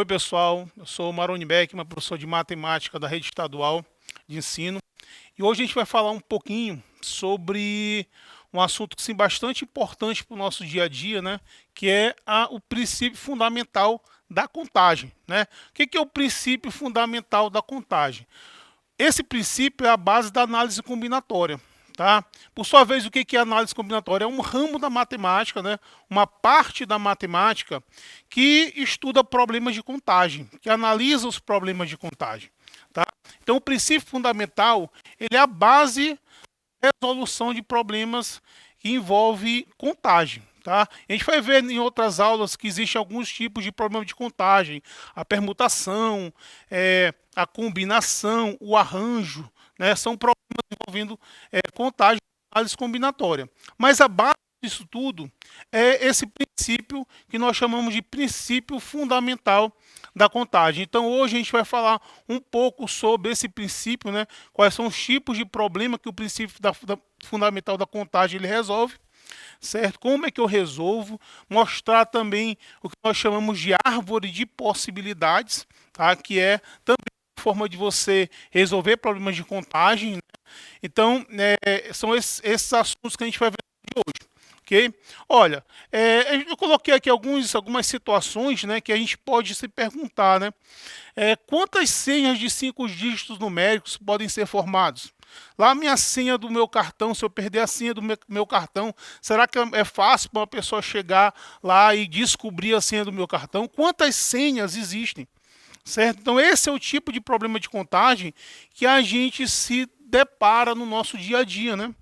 Oi, pessoal. Eu sou o Maroni Beckman, professor de matemática da Rede Estadual de Ensino. E hoje a gente vai falar um pouquinho sobre um assunto sim, bastante importante para o nosso dia a dia, né? Que é o princípio fundamental da contagem, né? O que é o princípio fundamental da contagem? Esse princípio é a base da análise combinatória. Tá? Por sua vez, o que é análise combinatória? É um ramo da matemática, né? Uma parte da matemática que estuda problemas de contagem, que analisa os problemas de contagem. Tá? Então, o princípio fundamental ele é a base da resolução de problemas que envolve contagem. Tá? A gente vai ver em outras aulas que existem alguns tipos de problema de contagem, a permutação, a combinação, o arranjo, né? São problemas envolvendo contagem e análise combinatória. Mas a base disso tudo é esse princípio que nós chamamos de princípio fundamental da contagem. Então hoje a gente vai falar um pouco sobre esse princípio, né? Quais são os tipos de problema que o princípio fundamental da contagem ele resolve, certo? Como é que eu resolvo? Mostrar também o que nós chamamos de árvore de possibilidades, tá? Que é também uma forma de você resolver problemas de contagem, né? Então, são esses assuntos que a gente vai ver hoje. Ok? Olha, eu coloquei aqui algumas situações, né, que a gente pode se perguntar, né? Quantas senhas de 5 dígitos numéricos podem ser formados? Lá a minha senha do meu cartão, se eu perder a senha do meu cartão, será que é fácil para uma pessoa chegar lá e descobrir a senha do meu cartão? Quantas senhas existem? Certo? Então esse é o tipo de problema de contagem que a gente se depara no nosso dia a dia, né?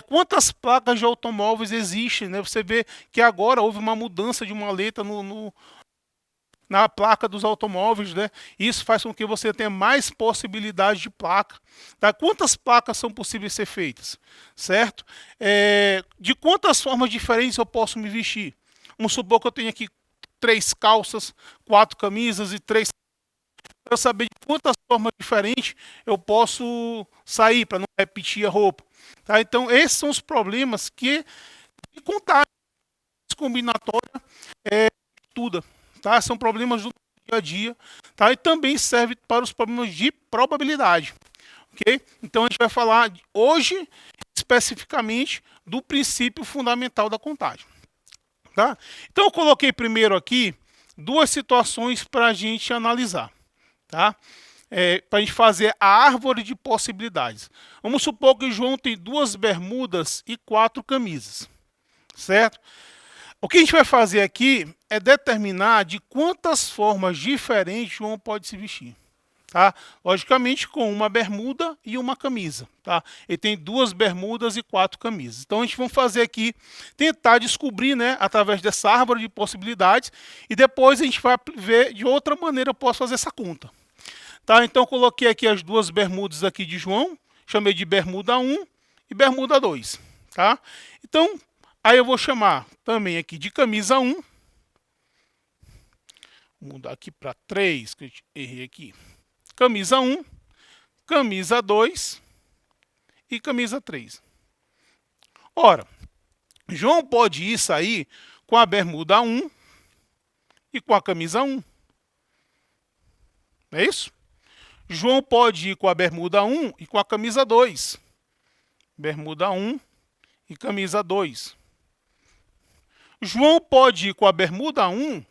Quantas placas de automóveis existem, né? Você vê que agora houve uma mudança de uma letra na placa dos automóveis, né? Isso faz com que você tenha mais possibilidades de placa. Tá? Quantas placas são possíveis ser feitas, certo? De quantas formas diferentes eu posso me vestir? Vamos supor que eu tenho aqui 3 calças, 4 camisas e 3. Para saber de quantas formas diferentes eu posso sair para não repetir a roupa. Tá? Então esses são os problemas que de contagem combinatória estuda. Tá? São problemas do dia a dia, tá? E também serve para os problemas de probabilidade. Okay? Então a gente vai falar hoje especificamente do princípio fundamental da contagem. Tá? Então eu coloquei primeiro aqui 2 situações para a gente analisar. Tá? Para a gente fazer a árvore de possibilidades. Vamos supor que o João tem 2 bermudas e 4 camisas. Certo? O que a gente vai fazer aqui é determinar de quantas formas diferentes João pode se vestir. Tá? Logicamente com uma bermuda e uma camisa. Tá? Ele tem 2 bermudas e 4 camisas. Então a gente vai fazer aqui, tentar descobrir, né, através dessa árvore de possibilidades, e depois a gente vai ver de outra maneira eu posso fazer essa conta. Tá? Então eu coloquei aqui as 2 bermudas aqui de João, chamei de bermuda 1 e bermuda 2. Tá? Então, aí eu vou chamar também aqui de camisa 1. Vou mudar aqui para 3, que eu errei aqui. Camisa 1, camisa 2 e camisa 3. Ora, João pode ir sair com a bermuda 1 e com a camisa 1. Não é isso? João pode ir com a bermuda 1 e com a camisa 2. Bermuda 1 e camisa 2. João pode ir com a bermuda 1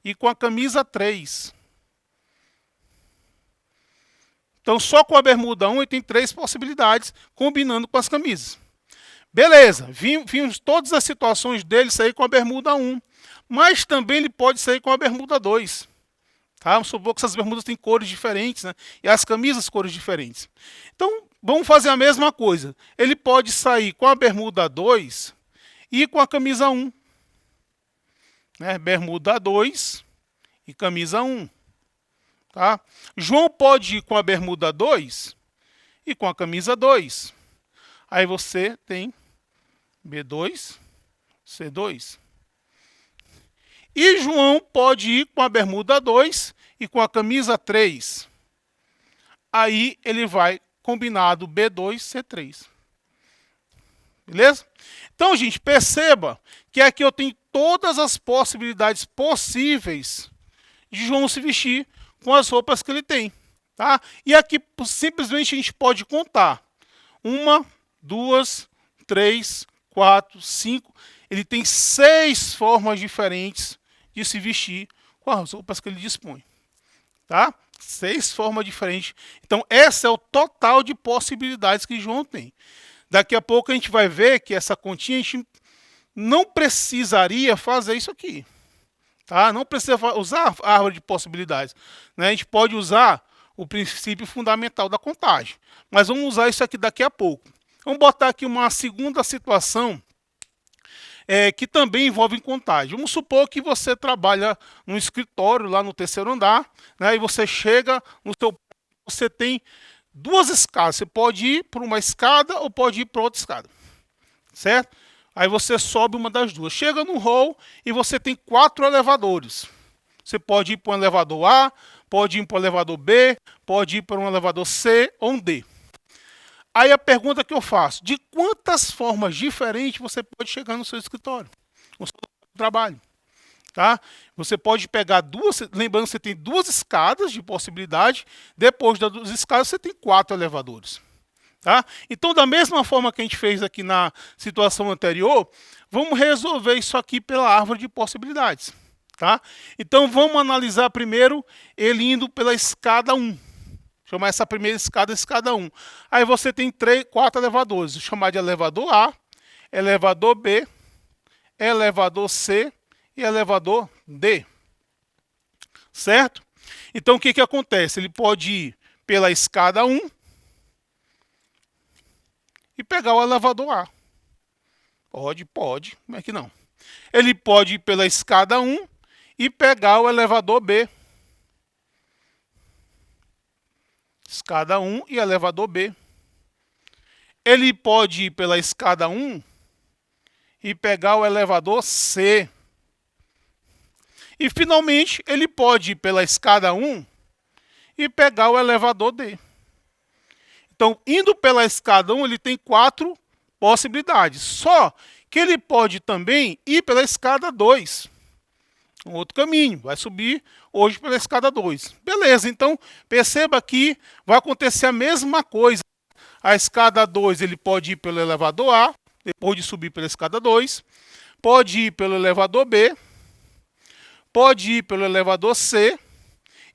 e com a camisa 3. Então, só com a bermuda 1 ele tem 3 possibilidades, combinando com as camisas. Beleza, vimos todas as situações dele sair com a bermuda 1. Mas também ele pode sair com a bermuda 2. Tá? Vamos supor que essas bermudas têm cores diferentes, né? E as camisas cores diferentes. Então, vamos fazer a mesma coisa. Ele pode sair com a bermuda 2 e com a camisa 1. Né? Bermuda 2 e camisa 1. Tá? João pode ir com a bermuda 2 e com a camisa 2. Aí você tem B2, C2. E João pode ir com a bermuda 2 e com a camisa 3. Aí ele vai combinado B2, C3. Beleza? Então, gente, perceba que aqui eu tenho todas as possibilidades possíveis de João se vestir com as roupas que ele tem. Tá? E aqui simplesmente a gente pode contar. 1, 2, 3, 4, 5. Ele tem 6 formas diferentes de se vestir com as roupas que ele dispõe. Tá? 6 formas diferentes. Então, esse é o total de possibilidades que João tem. Daqui a pouco a gente vai ver que essa continha a gente não precisaria fazer isso aqui. Tá? Não precisa usar a árvore de possibilidades. Né? A gente pode usar o princípio fundamental da contagem. Mas vamos usar isso aqui daqui a pouco. Vamos botar aqui uma segunda situação que também envolve contagem. Vamos supor que você trabalha no escritório lá no 3º andar, né, e você chega no seu... Você tem 2 escadas. Você pode ir por uma escada ou pode ir para outra escada. Certo? Aí você sobe uma das duas. Chega no hall e você tem 4 elevadores. Você pode ir para um elevador A, pode ir para um elevador B, pode ir para um elevador C ou um D. Aí a pergunta que eu faço, de quantas formas diferentes você pode chegar no seu escritório, no seu trabalho? Tá? Você pode pegar 2, lembrando que você tem 2 escadas de possibilidade, depois das 2 escadas você tem 4 elevadores. Tá? Então, da mesma forma que a gente fez aqui na situação anterior, vamos resolver isso aqui pela árvore de possibilidades. Tá? Então, vamos analisar primeiro ele indo pela escada 1. Chamar essa primeira escada, escada 1. Aí você tem 4 elevadores. Vou chamar de elevador A, elevador B, elevador C e elevador D. Certo? Então, o que acontece? Ele pode ir pela escada 1 e pegar o elevador A. Pode. Como é que não? Ele pode ir pela escada 1 e pegar o elevador B. Escada 1 e elevador B. Ele pode ir pela escada 1 e pegar o elevador C. E, finalmente, ele pode ir pela escada 1 e pegar o elevador D. Então, indo pela escada 1, ele tem 4 possibilidades. Só que ele pode também ir pela escada 2. Um outro caminho, vai subir hoje pela escada 2. Beleza, então perceba que vai acontecer a mesma coisa. A escada 2 ele pode ir pelo elevador A, depois de subir pela escada 2. Pode ir pelo elevador B, pode ir pelo elevador C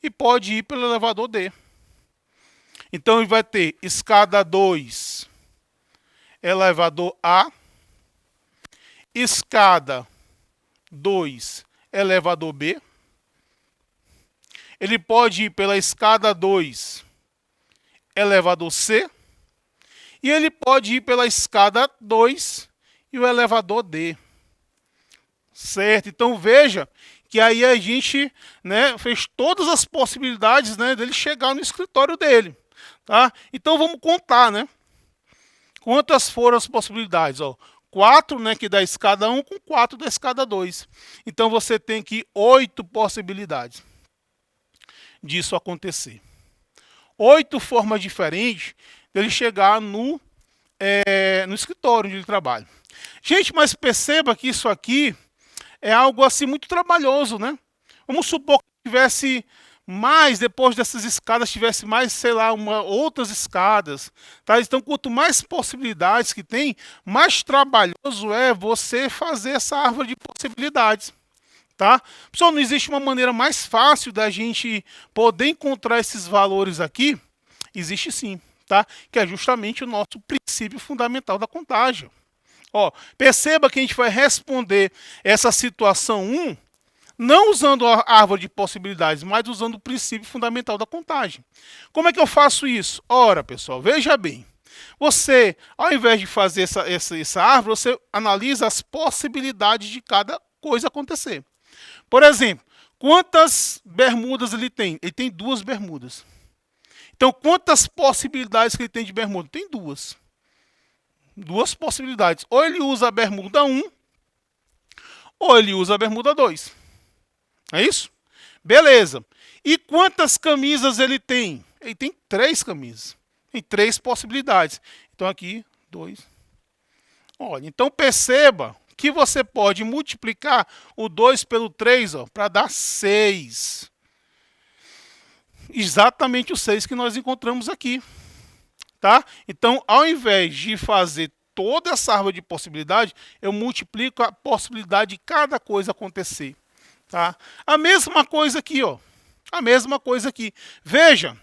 e pode ir pelo elevador D. Então ele vai ter escada 2, elevador A, escada 2, elevador B. Ele pode ir pela escada 2, elevador C. E ele pode ir pela escada 2 e o elevador D. Certo? Então veja que aí a gente, né, fez todas as possibilidades, né, dele chegar no escritório dele. Tá? Então vamos contar, né? Quantas foram as possibilidades? 4, né, que da escada 1 com 4 da escada 2. Então você tem aqui 8 possibilidades disso acontecer. 8 formas diferentes dele chegar no escritório onde ele trabalha. Gente, mas perceba que isso aqui é algo assim muito trabalhoso, né? Vamos supor que tivesse mais, depois dessas escadas, tivesse mais, sei lá, outras escadas. Tá? Então, quanto mais possibilidades que tem, mais trabalhoso é você fazer essa árvore de possibilidades. Tá? Pessoal, não existe uma maneira mais fácil da gente poder encontrar esses valores aqui? Existe sim, tá? Que é justamente o nosso princípio fundamental da contagem. Perceba que a gente vai responder essa situação 1 não usando a árvore de possibilidades, mas usando o princípio fundamental da contagem. Como é que eu faço isso? Ora, pessoal, veja bem. Você, ao invés de fazer essa árvore, você analisa as possibilidades de cada coisa acontecer. Por exemplo, quantas bermudas ele tem? Ele tem 2 bermudas. Então, quantas possibilidades que ele tem de bermuda? Tem 2. 2 possibilidades. Ou ele usa a bermuda 1, ou ele usa a bermuda 2. É isso? Beleza. E quantas camisas ele tem? Ele tem 3 camisas. Tem 3 possibilidades. Então, aqui, 2. Olha, então perceba que você pode multiplicar o 2 pelo 3 para dar 6. exatamente o 6 que nós encontramos aqui. Tá? Então, ao invés de fazer toda essa árvore de possibilidade, eu multiplico a possibilidade de cada coisa acontecer. Tá? A mesma coisa aqui, ó. A mesma coisa aqui. Veja,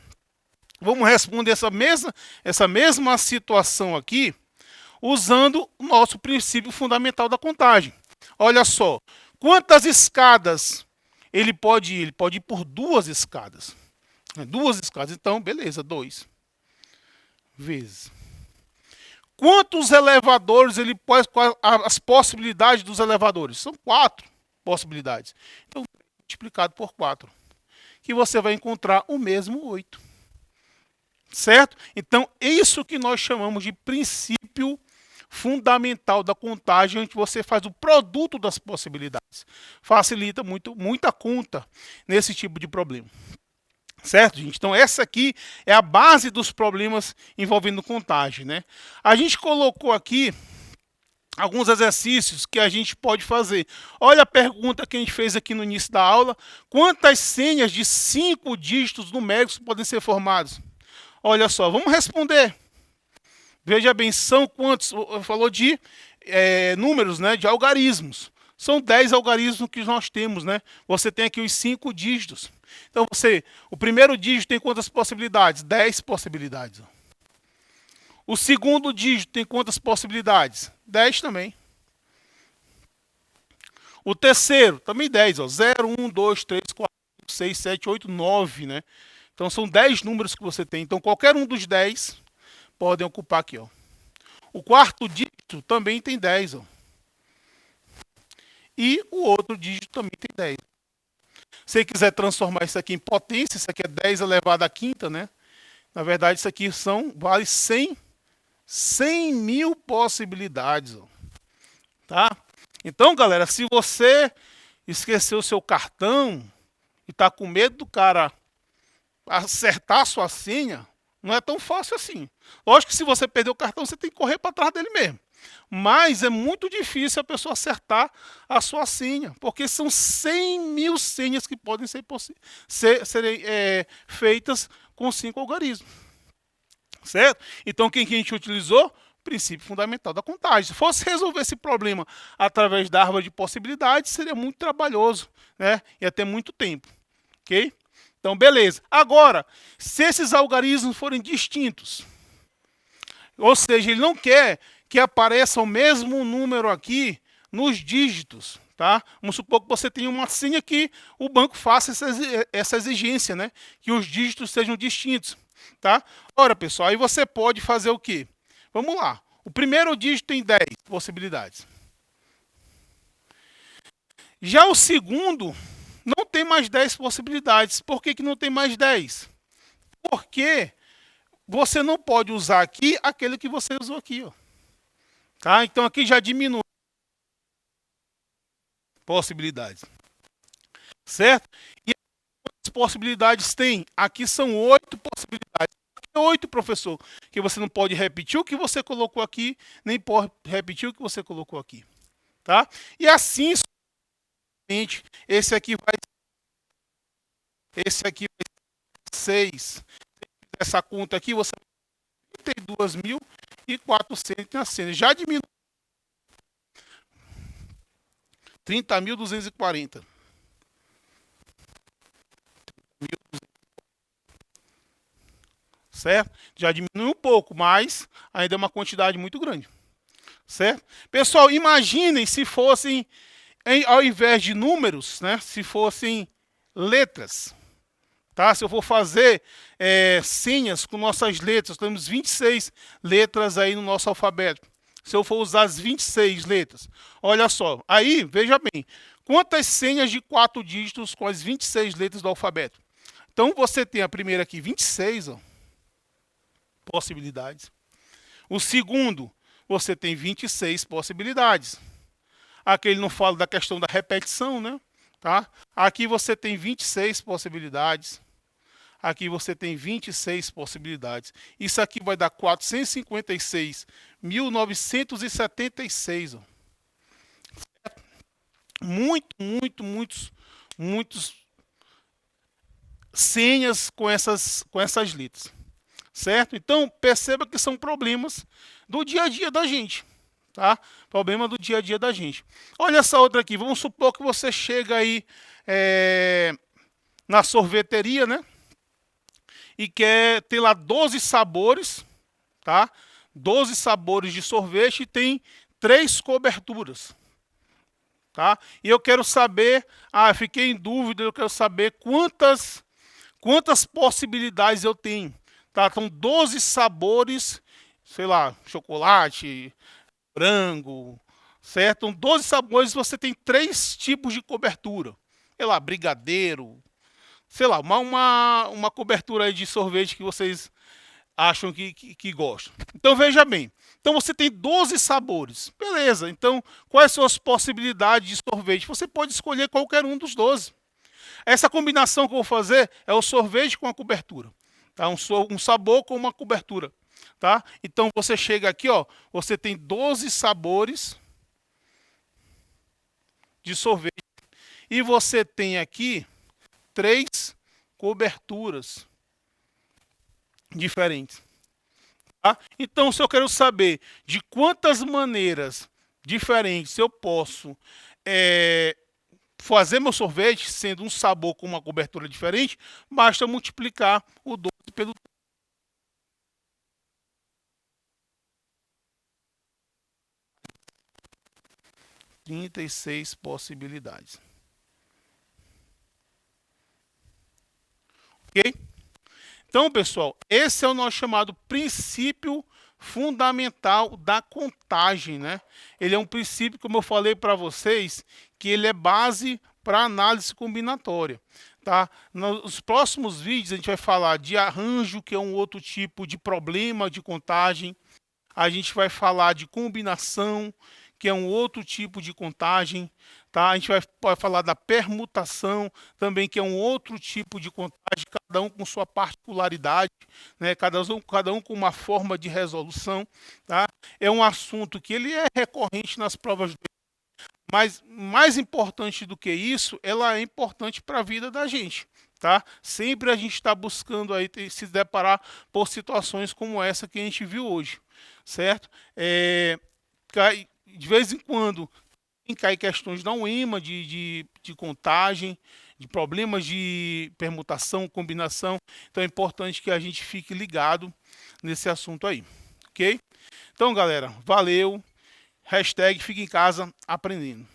vamos responder essa mesma situação aqui usando o nosso princípio fundamental da contagem. Olha só, quantas escadas ele pode ir? Ele pode ir por duas escadas. Duas escadas, então, beleza, 2 vezes. Quantos elevadores ele pode... As possibilidades dos elevadores? São 4 possibilidades. Então, multiplicado por 4, que você vai encontrar o mesmo 8. Certo? Então, é isso que nós chamamos de princípio fundamental da contagem, onde você faz o produto das possibilidades. Facilita muita conta nesse tipo de problema. Certo, gente? Então, essa aqui é a base dos problemas envolvendo contagem, né? A gente colocou aqui alguns exercícios que a gente pode fazer. Olha a pergunta que a gente fez aqui no início da aula. Quantas senhas de 5 dígitos numéricos podem ser formadas? Olha só, vamos responder. Veja bem, são quantos? Falou de números, né? De algarismos. São 10 algarismos que nós temos, né? Você tem aqui os 5 dígitos. Então, o primeiro dígito tem quantas possibilidades? 10 possibilidades. O segundo dígito tem quantas possibilidades? 10 também. O terceiro, também 10. 0, 1, 2, 3, 4, 5, 6, 7, 8, 9, né? Então, são 10 números que você tem. Então, qualquer um dos 10 podem ocupar aqui, ó. O quarto dígito também tem 10, ó. E o outro dígito também tem 10. Se você quiser transformar isso aqui em potência, isso aqui é 10 elevado à quinta, né? Na verdade, isso aqui vale 100 mil possibilidades. Ó. Tá? Então, galera, se você esqueceu o seu cartão e está com medo do cara acertar a sua senha, não é tão fácil assim. Lógico que se você perder o cartão, você tem que correr para trás dele mesmo. Mas é muito difícil a pessoa acertar a sua senha, porque são 100 mil senhas que podem ser feitas com 5 algarismos. Certo? Então, quem que a gente utilizou? Princípio fundamental da contagem. Se fosse resolver esse problema através da árvore de possibilidades, seria muito trabalhoso, né? Ia ter muito tempo. Ok? Então, beleza. Agora, se esses algarismos forem distintos, ou seja, ele não quer que apareça o mesmo número aqui nos dígitos, tá? Vamos supor que você tenha uma senha que o banco faça essa exigência, né? Que os dígitos sejam distintos, tá? Ora, pessoal, aí você pode fazer o quê? Vamos lá. O primeiro dígito tem 10 possibilidades. Já o segundo não tem mais 10 possibilidades. Por que não tem mais 10? Porque você não pode usar aqui aquele que você usou aqui, ó. Tá? Então aqui já diminui possibilidades. Certo? E quantas possibilidades tem? Aqui são 8 possibilidades. 8, professor, que você não pode repetir o que você colocou aqui, nem pode repetir o que você colocou aqui. Tá? E assim, esse aqui vai ser 6. Essa conta aqui, você tem 32.400 na cena. Já diminui 30.240. Certo? Já diminui um pouco, mas ainda é uma quantidade muito grande. Certo? Pessoal, imaginem se fossem, ao invés de números, né, se fossem letras. Tá? Se eu for fazer senhas com nossas letras, temos 26 letras aí no nosso alfabeto. Se eu for usar as 26 letras, olha só, aí, veja bem, quantas senhas de 4 dígitos com as 26 letras do alfabeto? Então, você tem a primeira aqui, 26, ó, possibilidades. O segundo, você tem 26 possibilidades. Aqui ele não fala da questão da repetição, né? Tá? Aqui você tem 26 possibilidades. Aqui você tem 26 possibilidades. Isso aqui vai dar 456.976. Ó. Muitos senhas com essas letras, certo? Então, perceba que são problemas do dia a dia da gente, tá? Problema do dia a dia da gente. Olha essa outra aqui, vamos supor que você chega aí na sorveteria, né? E quer ter lá 12 sabores, tá? 12 sabores de sorvete e tem 3 coberturas, tá? E eu quero saber, fiquei em dúvida, eu quero saber quantas possibilidades eu tenho, tá? Então 12 sabores, sei lá, chocolate, frango, certo? Então, 12 sabores, você tem 3 tipos de cobertura. Sei lá, brigadeiro, sei lá, uma cobertura aí de sorvete que vocês acham que gostam. Então veja bem, então você tem 12 sabores, beleza, então quais são as possibilidades de sorvete? Você pode escolher qualquer um dos 12. Essa combinação que eu vou fazer é o sorvete com a cobertura, tá? Um sabor com uma cobertura, tá? Então você chega aqui, ó, você tem 12 sabores de sorvete e você tem aqui 3 coberturas diferentes. Tá? Então, se eu quero saber de quantas maneiras diferentes eu posso fazer meu sorvete, sendo um sabor com uma cobertura diferente, basta multiplicar o 12 pelo 36 possibilidades. Ok? Então, pessoal, esse é o nosso chamado princípio fundamental da contagem, né? Ele é um princípio, como eu falei para vocês, que ele é base para análise combinatória, tá? Nos próximos vídeos a gente vai falar de arranjo, que é um outro tipo de problema de contagem. A gente vai falar de combinação, que é um outro tipo de contagem, tá? A gente pode falar da permutação, também, que é um outro tipo de contagem, cada um com sua particularidade, né? Cada um com uma forma de resolução, tá? É um assunto que ele é recorrente nas provas, mas mais importante do que isso, ela é importante para a vida da gente, tá? Sempre a gente está buscando aí se deparar por situações como essa que a gente viu hoje, certo? De vez em quando cai questões da UEMA de contagem, de problemas de permutação, combinação. Então é importante que a gente fique ligado nesse assunto aí, ok? Então, galera, valeu. Hashtag fique em casa aprendendo.